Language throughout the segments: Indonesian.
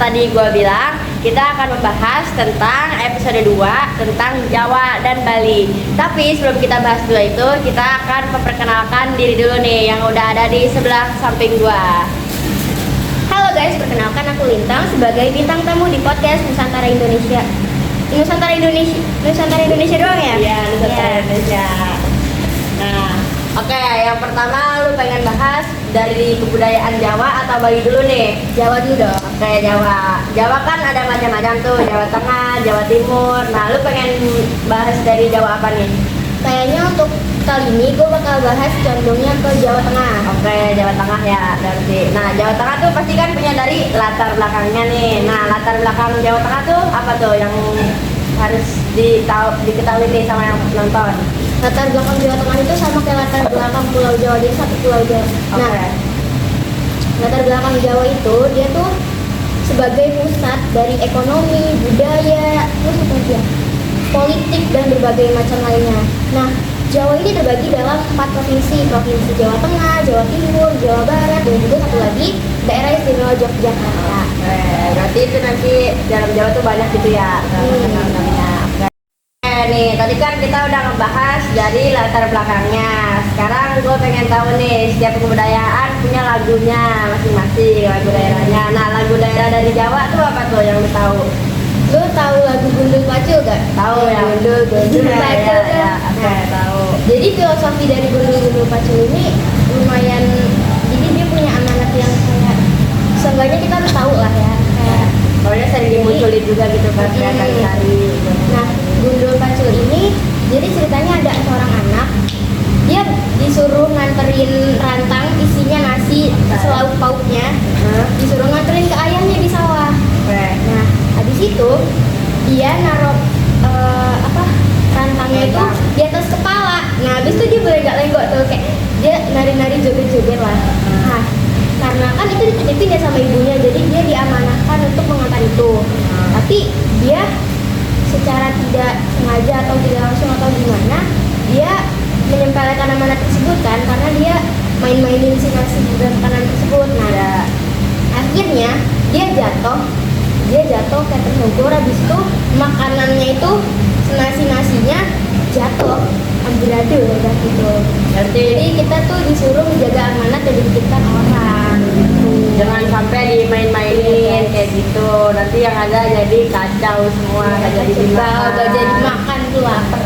tadi gue bilang, kita akan membahas tentang episode 2 tentang Jawa dan Bali. Tapi sebelum kita bahas dua itu, kita akan memperkenalkan diri dulu nih yang udah ada di sebelah samping gue. Halo guys, perkenalkan aku Lintang sebagai bintang tamu di podcast Nusantara Indonesia. Nusantara Indonesia doang ya? Iya, Nusantara Indonesia. Nah, oke, yang pertama lu pengen bahas dari kebudayaan Jawa atau Bali dulu nih? Jawa dulu dong. Oke, Jawa. Jawa kan ada macam-macam tuh, Jawa Tengah, Jawa Timur. Nah, lu pengen bahas dari Jawa apa nih? Kayaknya untuk kali ini gue bakal bahas condongnya ke Jawa Tengah. Oke, Jawa Tengah ya berarti. Nah, Jawa Tengah tuh pasti kan punya dari latar belakangnya nih. Nah, latar belakang Jawa Tengah tuh apa tuh yang harus diketahui nih sama yang nonton? Latar belakang Jawa Tengah itu sama kayak latar belakang Pulau Jawa, dia satu Pulau Jawa. Oke. Nah, latar belakang Jawa itu dia tuh sebagai pusat dari ekonomi, budaya, terus apa aja, politik dan berbagai macam lainnya. Nah, Jawa ini terbagi dalam 4 provinsi, Provinsi Jawa Tengah, Jawa Timur, Jawa Barat, dan juga satu lagi daerah istimewa Yogyakarta. Berarti itu nanti dalam Jawa tuh banyak gitu ya namanya. Oke nih, tadi kan kita udah ngebahas dari latar belakangnya. Sekarang gue pengen tahu nih, setiap kebudayaan punya lagunya masing-masing, lagu daerahnya. Nah, lagu daerah dari Jawa tuh apa tuh yang lu tahu? Lu tahu lagu Gundul Pacul gak? Tahu ya, Gundul Pacul ya, kan? oke, tahu. Jadi filosofi dari Gundul Pacul ini lumayan, jadi dia punya amanat yang kayak seenggaknya kita harus tahu lah ya. Kayak Soalnya sering dimunculin juga gitu kan, kayak tari-tari gitu. Nah, Gundul Pacul ini jadi ceritanya ada seorang anak, dia disuruh nganterin rantang isinya nasi selauk pauknya, disuruh nganterin ke ayahnya di sawah. Oke. Nah, habis itu dia naruh rantangnya itu di atas kepala. Nah, habis itu dia belenggak-lenggok tuh kayak dia nari-nari joget-joget lah. Nah, karena kan itu dititipin ya sama ibunya, jadi dia diamanahkan untuk mengantar itu. Tapi dia secara tidak sengaja atau tidak langsung atau gimana, dia menyempelekan amanat tersebut kan, karena dia main-mainin si nasi di makanan tersebut. Nah, akhirnya dia jatuh kayak tersungkur. Habis itu makanannya itu nasinya jatuh amburadul udah gitu. Jadi kita tuh disuruh menjaga amanat dan dititipkan orang gitu. Jangan sampai dimain-mainin kayak gitu. Nanti yang ada jadi kacau semua, nggak jadi dimakan. Gak jadi makan tuh lapar.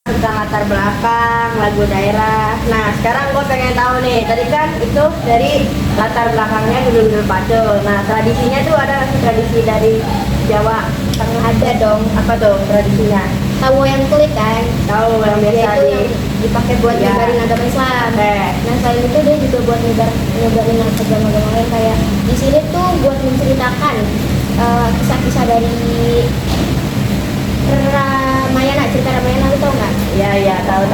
Tentang latar belakang lagu daerah. Nah, sekarang gue pengen tahu nih. Tadi kan itu dari latar belakangnya Gundul Pacul. Nah, tradisinya tuh ada nggak sih tradisi dari Jawa Tengah? Ada dong. Apa tuh tradisinya? Tahu yang kulit kan? Tahu yang biasa Dia itu yang dipakai buat Ya. nyebarin agama Islam. Oke. Nah, selain itu dia juga buat nyebarin agama-agama lain, kayak di sini tuh buat menceritakan kisah-kisah dari Ramayana, cerita Ramayana, lu tau nggak? Iya, tahu.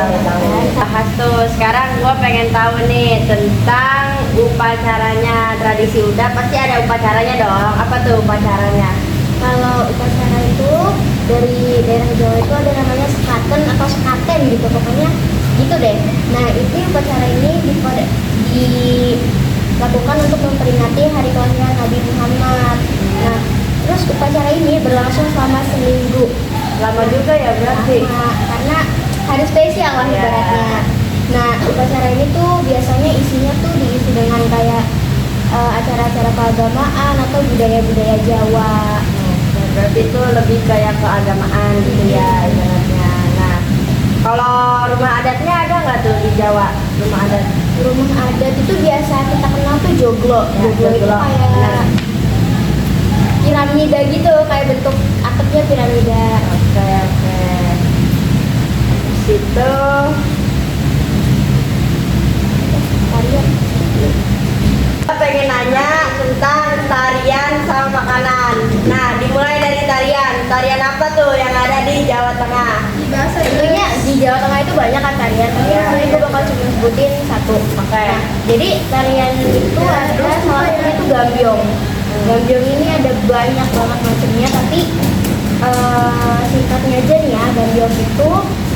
Bahas tuh. Sekarang gue pengen tahu nih tentang upacaranya. Tradisi udah pasti ada upacaranya dong. Apa tuh upacaranya? Kalau upacara itu dari daerah Jawa itu ada namanya sekaten atau sekaten gitu, pokoknya gitu deh. Nah, itu upacara ini dilakukan untuk memperingati hari kelahiran Nabi Muhammad. Nah, terus upacara ini berlangsung selama seminggu. Lama juga ya berarti. Karena hari spesial lah ibaratnya. Nah, upacara ini tuh biasanya isinya tuh diisi dengan kayak acara-acara keagamaan atau budaya-budaya Jawa. Berarti itu lebih kayak keagamaan gitu ya ibaratnya. Nah, kalau rumah adatnya ada nggak tuh di Jawa? Rumah adat Itu biasa kita kenal tuh joglo. Ya, Joglo itu joglo. kayak Benar. piramida gitu, kayak bentuk atapnya piramida. Oke. Situ Tarian. kita pengen nanya tentang tarian sama makanan. Nah, dimulai dari tarian. Tarian apa tuh yang ada di Jawa Tengah? Tentunya di Jawa Tengah itu banyak kan tarian, tapi sebenarnya gue bakal cuma sebutin satu. Oke. Jadi tarian itu ada salah satunya itu gambyong. Gambyong ini ada banyak banget macamnya, tapi singkatnya aja nih ya, gambyong itu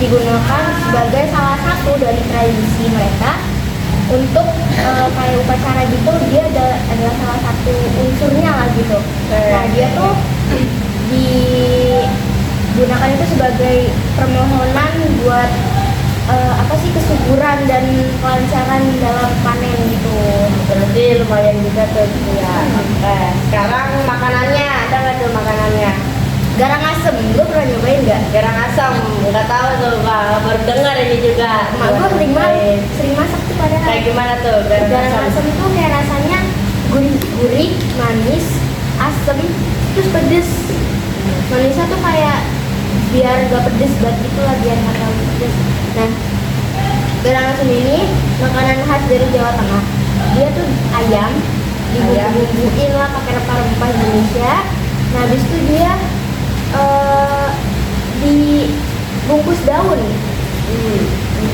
digunakan sebagai salah satu dari tradisi mereka untuk kayak upacara gitu, dia adalah salah satu unsurnya lah gitu. Nah dia tuh digunakan itu sebagai permohonan buat apa sih, kesuburan dan kelancaran dalam panen gitu. Berarti lumayan juga tuh gitu ya. Sekarang makanannya ada nggak tuh makanannya? Garang asem, lu pernah nyobain nggak? Garang asam, nggak tahu tuh Kak, baru dengar ini juga. Mak gue sering masak tuh padahal. Kayak gimana tuh garang Garang asam? asem tuh kayak rasanya gurih, manis, asem, terus pedes. Manisnya tuh kayak biar gak pedes banget gitu lah, biar gak terlalu pedes. Nah, garang asem ini makanan khas dari Jawa Tengah. Dia tuh ayam dibumbuin lah pakai rempah-rempah Indonesia. Nah, habis itu dia dibungkus daun.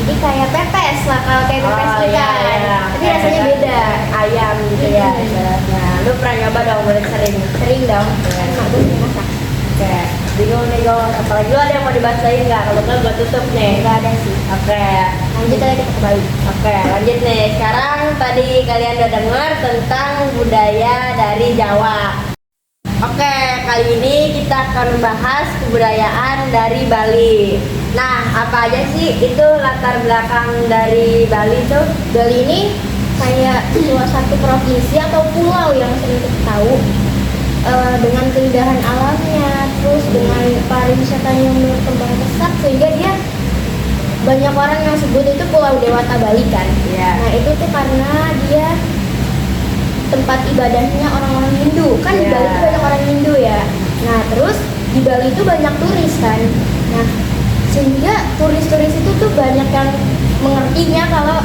Jadi kayak pepes lah, kalau kayak pepes Oh, ikan. iya. Tapi rasanya beda. Ayam gitu ya. Nah, lu pernah nyoba dong, boleh sering. Sering dong. Iya. Mak gue sering masak. Oke, bingung nih gue. Apalagi lu ada yang mau dibahasain nggak? Kalau nggak gue tutup nih. Nggak ada sih. Oke. Lanjut aja kita ke Bali. Oke, lanjut nih. Sekarang tadi kalian udah dengar tentang budaya dari Jawa. Oke, kali ini kita akan membahas kebudayaan dari Bali. Nah, apa aja sih itu latar belakang dari Bali tuh? Bali ini kayak salah satu provinsi atau pulau yang sering kita tahu, dengan keindahan alamnya, terus dengan pariwisata yang berkembang pesat, sehingga dia banyak orang yang sebut itu Pulau Dewata Bali kan. Iya. Nah itu tuh karena dia tempat ibadahnya orang-orang Hindu kan. Di Iya. Bali tuh banyak orang Hindu ya. Nah terus di Bali itu banyak turis kan. Nah sehingga turis-turis itu tuh banyak yang mengertinya kalau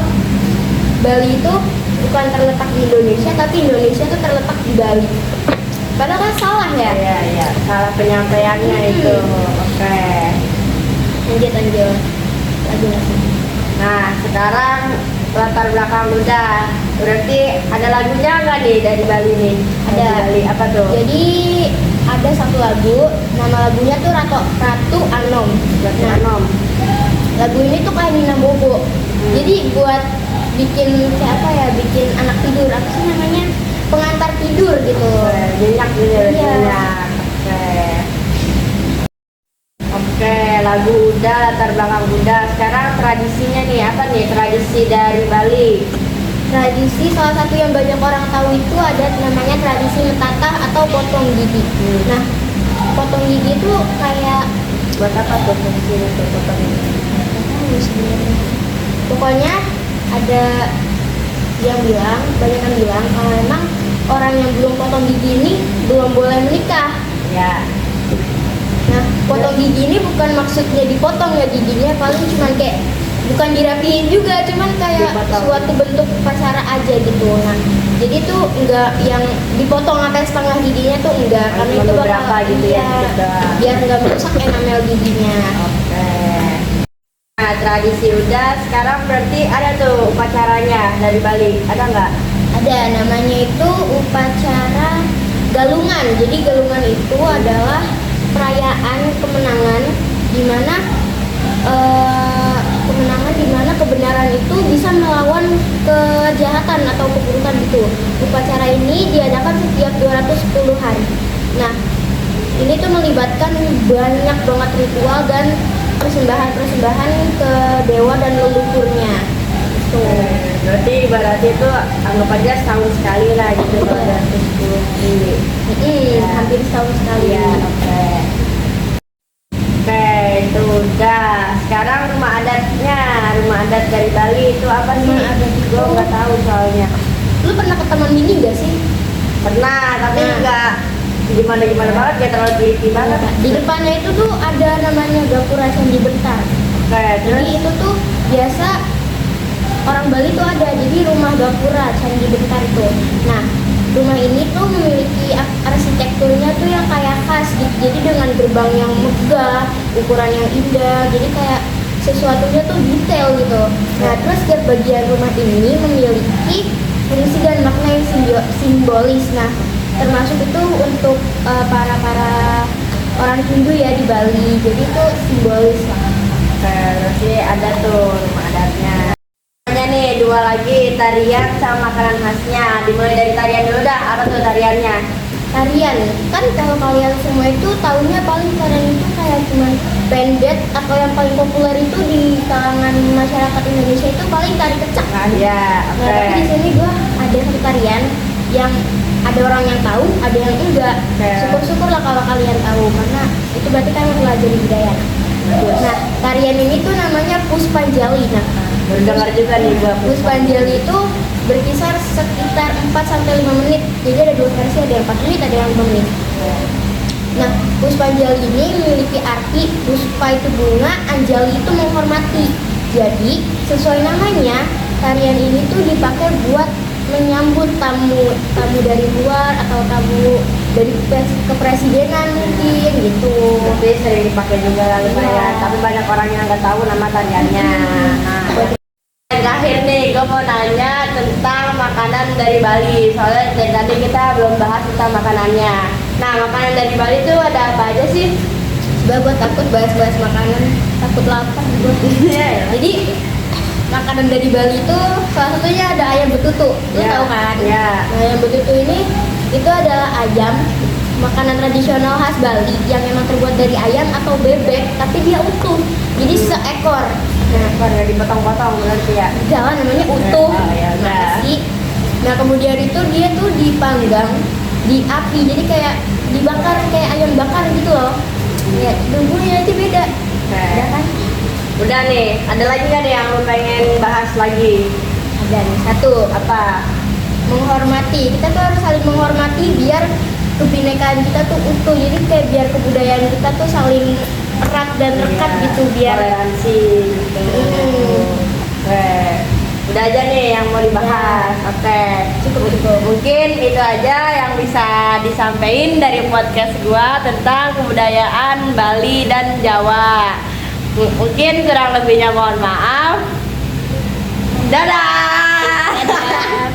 Bali itu bukan terletak di Indonesia, tapi Indonesia tuh terletak di Bali. Padahal kan salah ya. Iya, iya. Salah penyampaiannya itu. Oke. Lanjut. Lagi. Nah, sekarang latar belakang udah. Berarti ada lagunya nggak nih dari Bali nih? Ada. Dari Bali apa tuh? Jadi ada satu lagu, nama lagunya tuh Ratu Anom. Ratu Nah, Anom. lagu ini tuh kayak Nina Bobo. Jadi buat bikin kayak apa ya, bikin anak tidur, apa sih namanya, pengantar tidur gitu. Nyenyak gitu ya, Iya. nyenyak. Oke, lagu udah, latar belakang udah. Sekarang tradisinya nih, apa nih tradisi dari Bali? Tradisi salah satu yang banyak orang tahu itu ada namanya tradisi metatah atau potong gigi. Nah, potong gigi itu kayak Buat apa tuh tradisi itu? Potong gigi? tahu sebenarnya. Pokoknya ada yang bilang, banyak yang bilang kalau memang orang yang belum potong gigi ini belum boleh menikah. Ya. Nah, potong gigi ini bukan maksudnya dipotong ya giginya, paling cuman kayak bukan dirapiin juga, cuman kayak Dipotong. suatu bentuk upacara aja gitu. Nah, jadi tuh enggak yang dipotong sampai setengah giginya tuh enggak, karena Cuma itu beberapa gitu ya, dikit doang. biar enggak merusak enamel giginya. Oke. Nah, tradisi udah. Sekarang berarti ada tuh upacaranya dari Bali. Ada nggak? Ada namanya itu upacara galungan. Jadi galungan itu adalah perayaan kemenangan di mana kebenaran itu bisa melawan kejahatan atau keburukan gitu. Upacara ini diadakan setiap 210 hari. Nah, ini tuh melibatkan banyak banget ritual dan persembahan ke dewa dan leluhurnya. Gitu. Berarti ibaratnya itu anggap aja setahun sekali lah gitu. 210 hari. Hampir setahun sekali. Iya, oke. Oke, itu udah. Sekarang rumah adatnya, rumah adat dari Bali itu apa sih? Rumah adat itu- Gue nggak tahu soalnya. Lu pernah ke Taman Mini gak sih? Pernah, tapi Nah. nggak gimana banget, nggak terlalu teliti banget. Di depannya itu tuh ada namanya Gapura Candi Bentar. Oke, Jadi terus itu tuh biasa orang Bali tuh ada, jadi rumah Gapura Candi Bentar tuh. Nah, rumah ini tuh memiliki arsitekturnya tuh yang kayak khas gitu. Jadi dengan gerbang yang megah, ukuran yang indah, jadi kayak sesuatunya tuh detail gitu. Nah, terus setiap bagian rumah ini memiliki fungsi dan makna yang simbolis. Nah, termasuk itu untuk para orang Hindu ya di Bali. Jadi itu simbolis lah. berarti ada tuh rumah adatnya. Nih dua lagi tarian sama makanan khasnya. Dimulai dari tarian dulu dah. Apa tuh tariannya? Tarian kan kalau kalian semua itu tahunya paling tarian itu kayak cuman pendet atau yang paling populer itu di kalangan masyarakat Indonesia itu paling tari kecak kan. Ya, Nah, tapi di sini gua ada satu tarian yang ada orang yang tahu, ada yang enggak. Oke. Syukur-syukur lah kalau kalian tahu karena itu berarti kan mempelajari budaya. Nah, tarian ini tuh namanya Puspanjali. Nah, Baru dengar juga nih gua. Puspanjali itu berkisar sekitar 4-5 menit. Jadi ada dua versi, ada yang 4 menit, ada yang 5 menit. Nah, Puspanjali ini memiliki arti puspa itu bunga, anjali itu menghormati. Jadi, sesuai namanya, tarian ini tuh dipakai buat menyambut tamu dari luar atau tamu dari kepresidenan mungkin gitu. Tapi sering dipakai juga lah lumayan. Iya. Tapi banyak orang yang nggak tahu nama tariannya. Nah, yang terakhir nih, gue mau nanya tentang makanan dari Bali. Soalnya dari tadi kita belum bahas tentang makanannya. Nah, makanan dari Bali itu ada apa aja sih? Sebenernya gue takut bahas-bahas makanan, takut lapar gue. Jadi makanan dari Bali itu salah satunya ada ayam betutu. Lu Ya, tahu kan? ya. Nah, ayam betutu ini itu adalah ayam makanan tradisional khas Bali yang memang terbuat dari ayam atau bebek, tapi dia utuh. Jadi seekor. Nah, Karena dipotong-potong berarti ya. jalan namanya utuh. Oh, ya udah. Nasi. Nah, kemudian itu dia tuh dipanggang di api. Jadi kayak dibakar kayak ayam bakar gitu loh. Ya, bumbunya itu beda. Oke. Ya kan? Udah nih, ada lagi nggak nih yang lu pengen bahas lagi? Ada nih satu, Apa? menghormati. Kita tuh harus saling menghormati biar kebinekaan kita tuh utuh. Jadi kayak biar kebudayaan kita tuh saling erat dan rekat Iya, gitu biar toleransi gitu. Oke. Udah aja nih yang mau dibahas. Oke. cukup. Mungkin itu aja yang bisa disampaikan dari podcast gua tentang kebudayaan Bali dan Jawa. Mungkin kurang lebihnya mohon maaf. Dadah. Dadah.